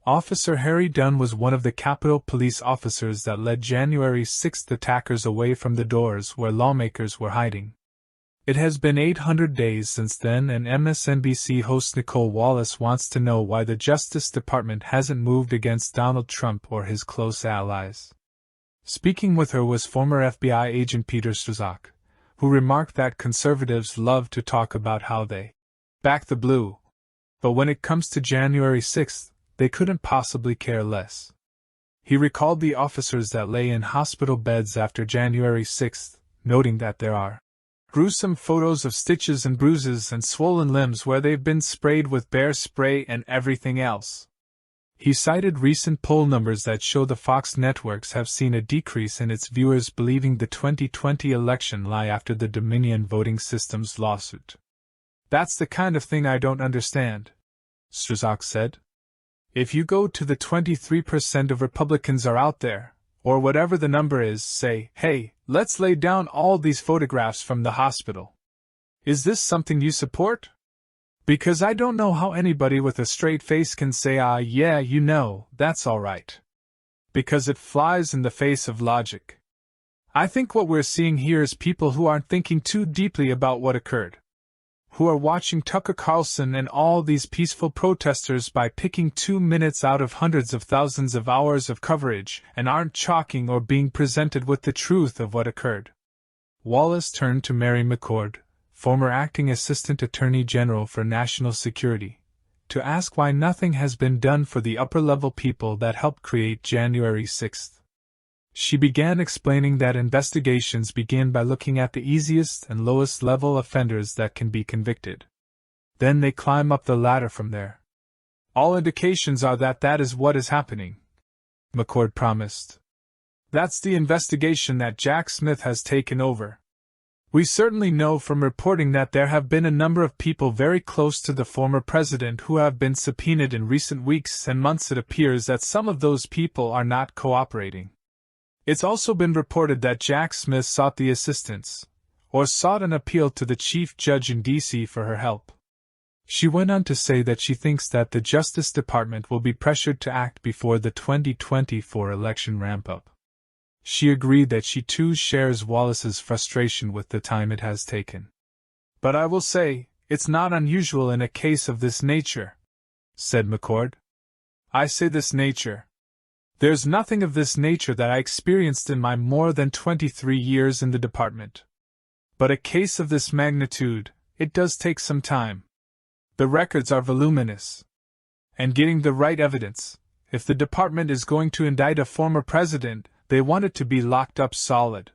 Officer Harry Dunn was one of the Capitol Police officers that led January 6 attackers away from the doors where lawmakers were hiding. It has been 800 days since then, and MSNBC host Nicolle Wallace wants to know why the Justice Department hasn't moved against Donald Trump or his close allies. Speaking with her was former FBI agent Peter Strzok, who remarked that conservatives love to talk about how they back the blue, but when it comes to January 6th, they couldn't possibly care less. He recalled the officers that lay in hospital beds after January 6th, noting that there are gruesome photos of stitches and bruises and swollen limbs where they've been sprayed with bear spray and everything else. He cited recent poll numbers that show the Fox networks have seen a decrease in its viewers believing the 2020 election lie after the Dominion voting systems lawsuit. "That's the kind of thing I don't understand," Strzok said. "If you go to the 23% of Republicans are out there, or whatever the number is, say, hey, let's lay down all these photographs from the hospital. Is this something you support? Because I don't know how anybody with a straight face can say, yeah, that's all right. Because it flies in the face of logic. I think what we're seeing here is people who aren't thinking too deeply about what occurred. Who are watching Tucker Carlson and all these peaceful protesters by picking 2 minutes out of hundreds of thousands of hours of coverage and aren't chalking or being presented with the truth of what occurred." Wallace turned to Mary McCord, former acting Assistant Attorney General for National Security, to ask why nothing has been done for the upper-level people that helped create January 6th. She began explaining that investigations begin by looking at the easiest and lowest level offenders that can be convicted. Then they climb up the ladder from there. "All indications are that that is what is happening," McCord promised. "That's the investigation that Jack Smith has taken over. We certainly know from reporting that there have been a number of people very close to the former president who have been subpoenaed in recent weeks and months. It appears that some of those people are not cooperating. It's also been reported that Jack Smith sought the assistance, or sought an appeal to the chief judge in D.C. for her help." She went on to say that she thinks that the Justice Department will be pressured to act before the 2024 election ramp-up. She agreed that she too shares Wallace's frustration with the time it has taken. "But I will say, it's not unusual in a case of this nature," said McCord. "I say this nature. There's nothing of this nature that I experienced in my more than 23 years in the department. But a case of this magnitude, it does take some time. The records are voluminous. And getting the right evidence, if the department is going to indict a former president, they want it to be locked up solid.